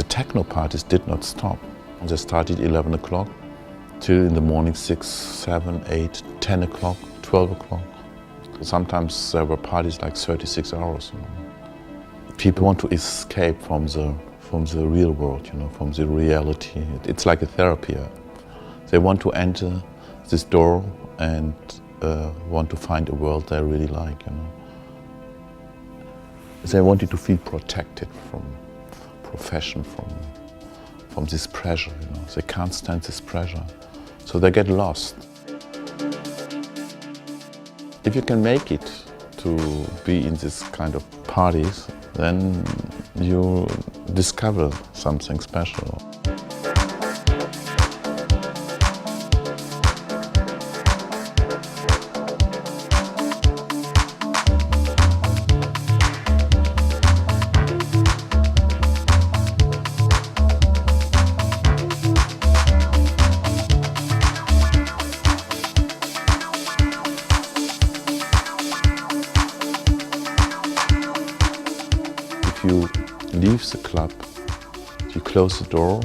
the techno parties did not stop. They started 11 o'clock till in the morning 6, 7, 8, 10 o'clock, 12 o'clock. Sometimes there were parties like 36 hours. People want to escape from the real world, from the reality. It's like a therapy. They want to enter this door and want to find a world they really like. They wanted to feel protected from profession, from this pressure. They can't stand this pressure, so they get lost. If you can make it to be in this kind of parties, then you discover something special. If you leave the club, you close the door,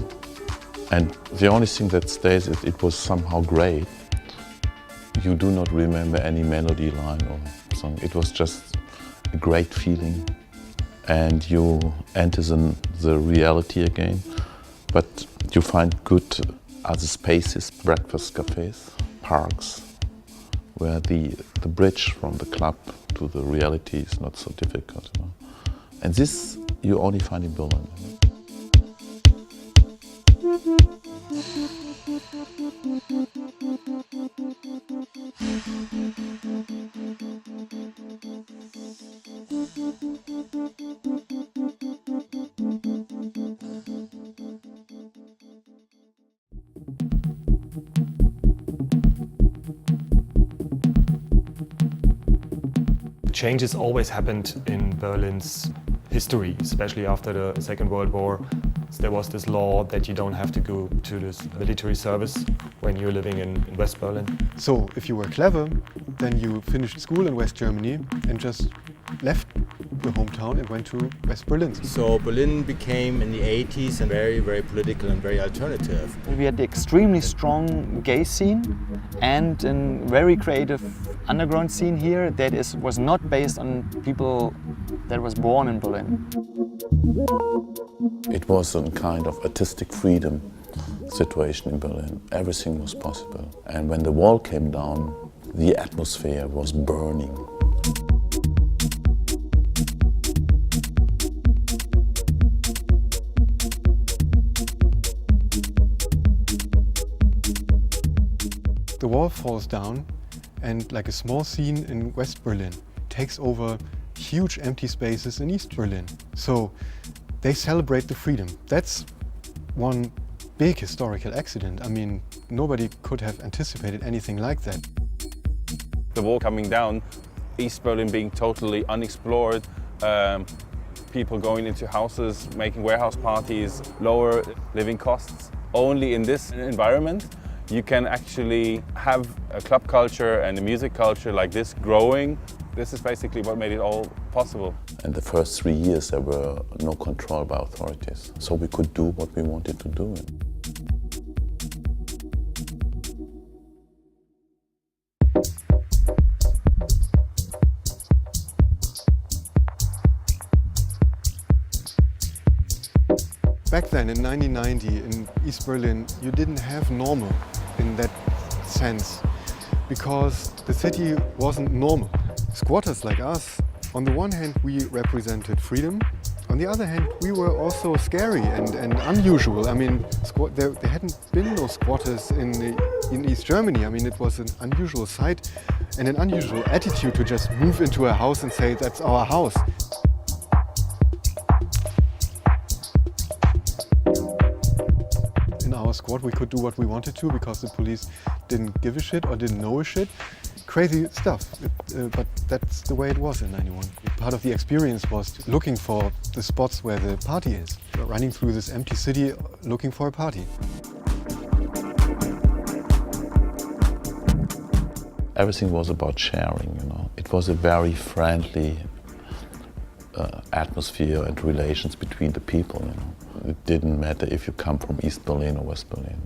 and the only thing that stays is it was somehow great. You do not remember any melody line or song. It was just a great feeling, and you enter the reality again. But you find good other spaces, breakfast cafes, parks, where the bridge from the club to the reality is not so difficult. And this you only find in Berlin. Changes always happened in Berlin's history, especially after the Second World War. There was this law that you don't have to go to this military service when you're living in West Berlin. So if you were clever, then you finished school in West Germany and just left your hometown and went to West Berlin. So Berlin became in the 80s and very, very political and very alternative. We had the extremely strong gay scene and a very creative underground scene here that was not based on people that was born in Berlin. It was a kind of artistic freedom situation in Berlin. Everything was possible. And when the wall came down, the atmosphere was burning. The wall falls down, and like a small scene in West Berlin takes over huge empty spaces in East Berlin. So they celebrate the freedom. That's one big historical accident. I mean, nobody could have anticipated anything like that. The wall coming down, East Berlin being totally unexplored, people going into houses, making warehouse parties, lower living costs. Only in this environment you can actually have a club culture and a music culture like this growing. This is basically what made it all possible. In the first 3 years there were no control by authorities, so we could do what we wanted to do. Back then in 1990 in East Berlin, you didn't have normal in that sense because the city wasn't normal. Squatters like us, on the one hand we represented freedom, on the other hand we were also scary and unusual. I mean, there hadn't been no squatters in East Germany. I mean, it was an unusual sight and an unusual attitude to just move into a house and say that's our house. In our squad we could do what we wanted to because the police didn't give a shit or didn't know a shit. Crazy stuff, but that's the way it was in '91. Part of the experience was looking for the spots where the party is, running through this empty city looking for a party. Everything was about sharing, It was a very friendly atmosphere and relations between the people, It didn't matter if you come from East Berlin or West Berlin.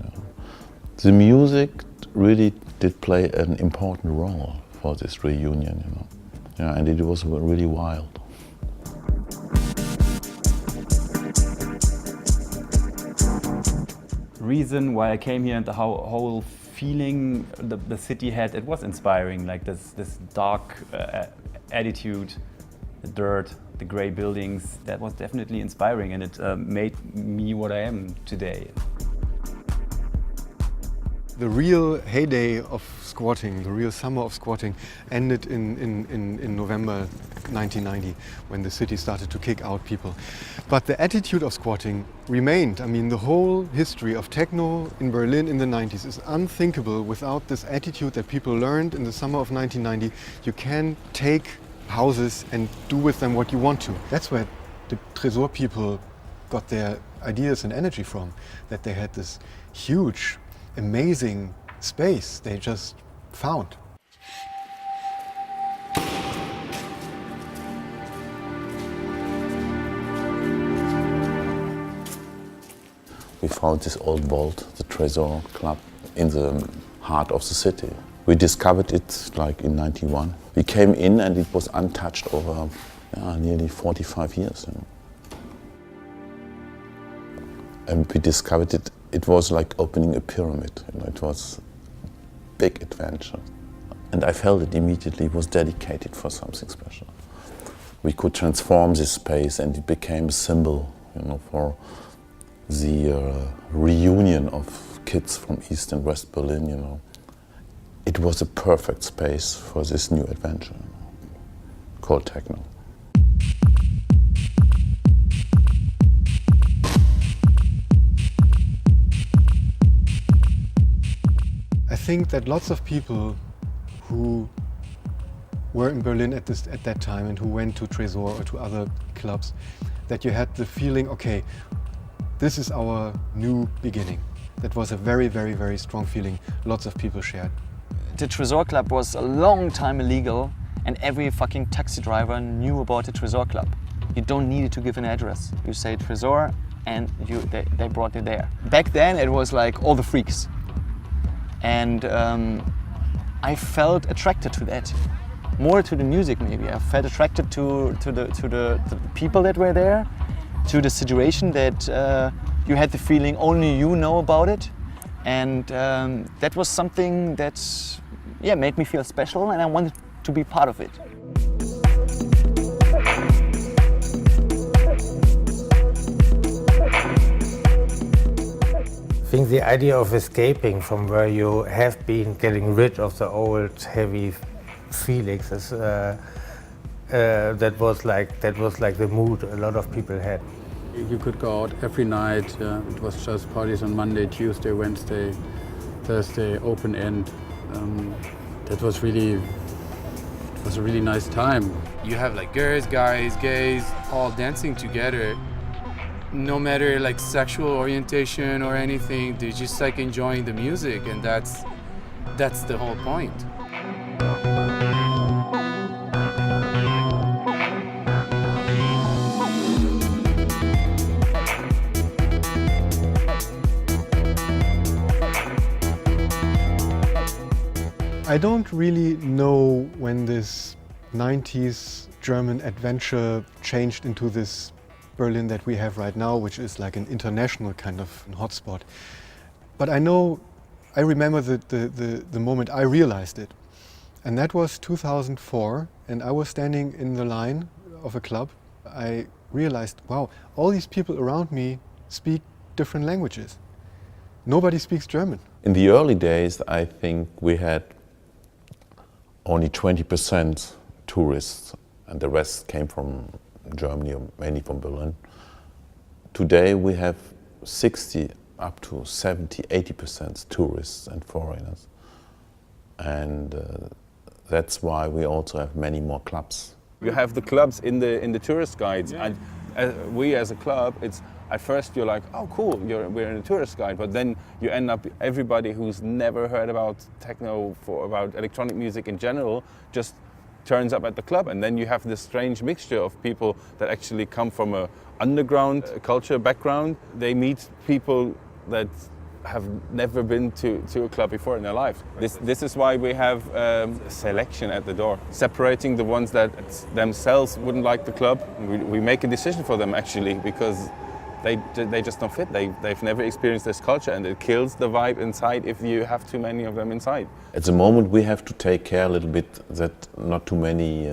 The music really did play an important role for this reunion, and it was really wild. Reason why I came here and the whole feeling the city had, it was inspiring, like this dark attitude, the dirt, the grey buildings, that was definitely inspiring, and it made me what I am today. The real heyday of squatting, the real summer of squatting, ended in November 1990, when the city started to kick out people. But the attitude of squatting remained. I mean, the whole history of techno in Berlin in the 90s is unthinkable without this attitude that people learned in the summer of 1990. You can take houses and do with them what you want to. That's where the Tresor people got their ideas and energy from, that they had this huge, amazing space they just found. We found this old vault, the Tresor Club, in the heart of the city. We discovered it like in '91. We came in and it was untouched over nearly 45 years. And we discovered it. It was like opening a pyramid. It was a big adventure. And I felt it immediately. It was dedicated for something special. We could transform this space and it became a symbol, for the reunion of kids from East and West Berlin, It was a perfect space for this new adventure, called techno. I think that lots of people who were in Berlin at that time and who went to Tresor or to other clubs, that you had the feeling, okay, this is our new beginning. That was a very, very, very strong feeling lots of people shared. The Tresor Club was a long time illegal, and every fucking taxi driver knew about the Tresor Club. You don't need to give an address. You say Tresor and they brought you there. Back then it was like all the freaks. And I felt attracted to that. More to the music maybe. I felt attracted to the people that were there, to the situation that you had the feeling only you know about it. And that was something that made me feel special, and I wanted to be part of it. I think the idea of escaping from where you have been, getting rid of the old heavy feelings, is, that was like the mood a lot of people had. You could go out every night. It was just parties on Monday, Tuesday, Wednesday, Thursday, open end. It was a really nice time. You have like girls, guys, gays, all dancing together. No matter like sexual orientation or anything, they're just like enjoying the music, and that's the whole point. I don't really know when this 90s German adventure changed into this Berlin that we have right now, which is like an international kind of hotspot. But I remember the moment I realized it. And that was 2004, and I was standing in the line of a club. I realized, wow, all these people around me speak different languages. Nobody speaks German. In the early days, I think we had only 20% tourists, and the rest came from Germany, or mainly from Berlin. Today we have 60 up to 70, 80% tourists and foreigners. And that's why we also have many more clubs. You have the clubs in the tourist guides, and we as a club, at first you're like, oh cool, we're in a tourist guide, but then you end up, everybody who's never heard about techno, about electronic music in general, just turns up at the club, and then you have this strange mixture of people that actually come from a underground culture background. They meet people that have never been to a club before in their life. This is why we have selection at the door, separating the ones that themselves wouldn't like the club. We make a decision for them actually, because they just don't fit. They've never experienced this culture, and it kills the vibe inside if you have too many of them inside. At the moment we have to take care a little bit that not too many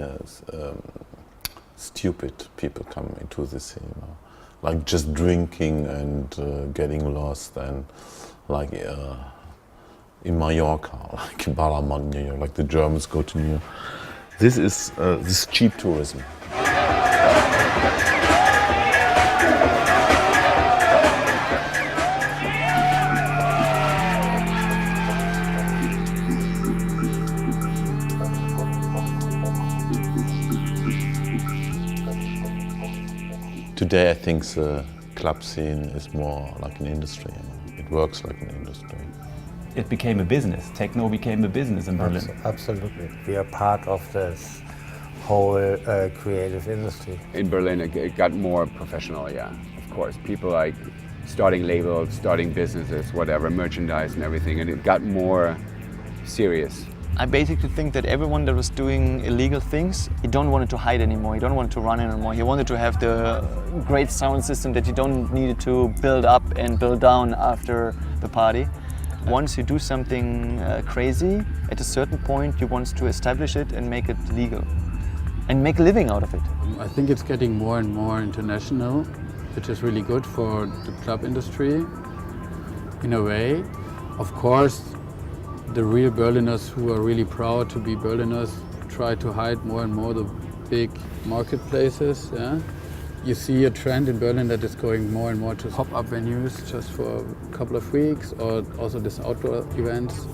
stupid people come into the scene, like just drinking and getting lost, and like in Mallorca, like in Ballermann, like the Germans go to New York. This is cheap tourism. Today I think the club scene is more like an industry. It works like an industry. It became a business. Techno became a business in Berlin. Absolutely. We are part of this whole creative industry. In Berlin it got more professional, yeah, of course. People like starting labels, starting businesses, whatever, merchandise and everything, and it got more serious. I basically think that everyone that was doing illegal things, he don't want to hide anymore, he don't want to run anymore. He wanted to have the great sound system that you don't need to build up and build down after the party. Once you do something crazy, at a certain point you want to establish it and make it legal and make a living out of it. I think it's getting more and more international, which is really good for the club industry in a way. Of course, the real Berliners who are really proud to be Berliners try to hide more and more the big marketplaces. Yeah? You see a trend in Berlin that is going more and more to pop-up venues just for a couple of weeks, or also these outdoor events.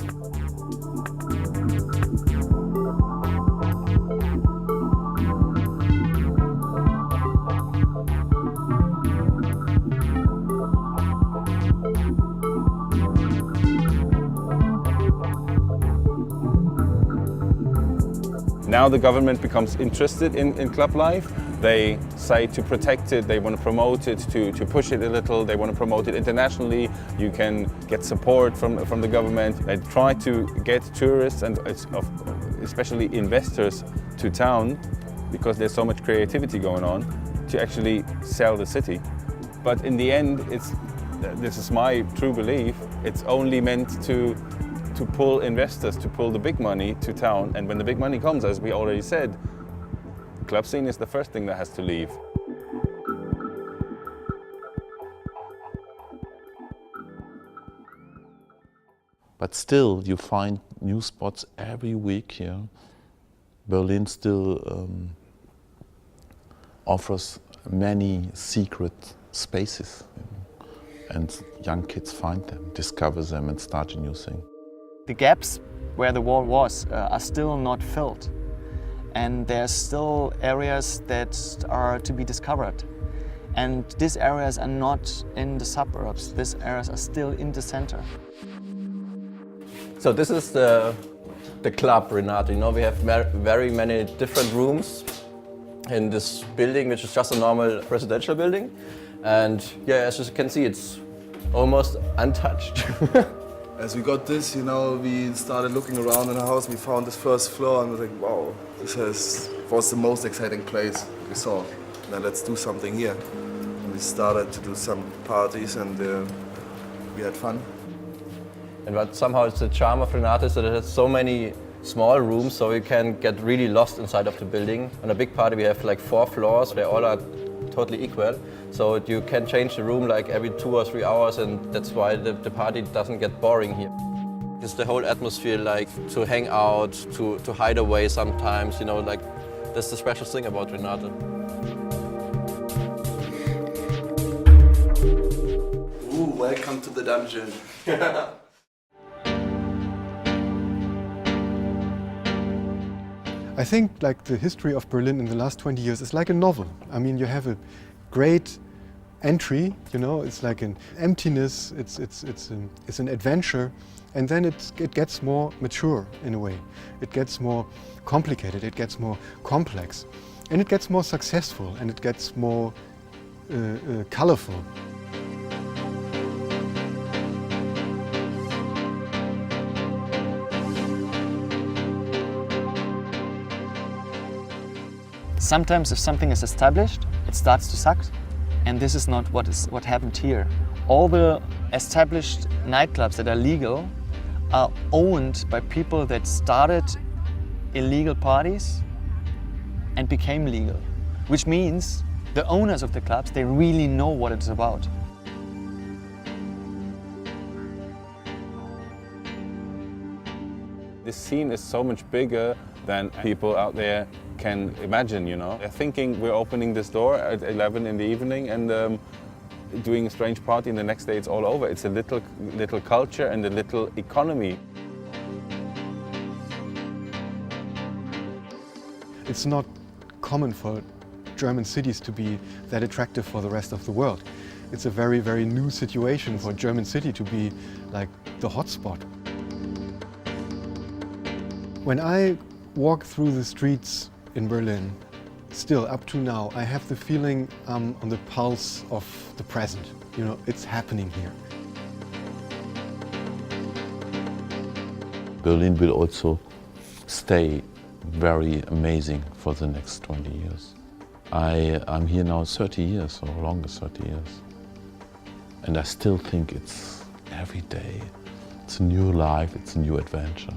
Now the government becomes interested in club life. They say to protect it, they want to promote it, to push it a little, they want to promote it internationally. You can get support from the government. They try to get tourists and especially investors to town, because there's so much creativity going on, to actually sell the city. But in the end, this is my true belief, it's only meant to pull investors, to pull the big money to town. And when the big money comes, as we already said, club scene is the first thing that has to leave. But still, you find new spots every week here. Berlin still offers many secret spaces, and young kids find them, discover them, and start a new thing. The gaps where the wall was are still not filled, and there's still areas that are to be discovered. And these areas are not in the suburbs, these areas are still in the center. So this is the club, Renato. You know, we have very many different rooms in this building, which is just a normal residential building. And yeah, as you can see, it's almost untouched. As we got this, you know, we started looking around in the house. We found this first floor and was like, wow, this was the most exciting place we saw. Now let's do something here. And we started to do some parties, and we had fun. And what somehow is the charm of Renato is that it has so many small rooms, so you can get really lost inside of the building. On a big party we have like 4 floors, they all are totally equal. So you can change the room like every 2 or 3 hours, and that's why the party doesn't get boring here. It's the whole atmosphere, like to hang out, to hide away sometimes, you know, like that's the special thing about Renato. Ooh, welcome to the dungeon. I think like the history of Berlin in the last 20 years is like a novel. I mean, you have a great entry, you know, it's like an emptiness, it's an adventure, And then it gets more mature in a way. It gets more complicated, it gets more complex, and it gets more successful, and it gets more colorful. Sometimes if something is established, it starts to suck, and this is not what happened here. All the established nightclubs that are legal are owned by people that started illegal parties and became legal, which means the owners of the clubs, they really know what it's about. This scene is so much bigger than people out there can imagine, you know. They're thinking we're opening this door at 11 in the evening and doing a strange party, and the next day it's all over. It's a little culture and a little economy. It's not common for German cities to be that attractive for the rest of the world. It's a very, very new situation for a German city to be like the hotspot. When I walk through the streets in Berlin, still up to now, I have the feeling I'm on the pulse of the present. You know, it's happening here. Berlin will also stay very amazing for the next 20 years. I'm here now 30 years, or longer 30 years. And I still think it's every day. It's a new life, it's a new adventure.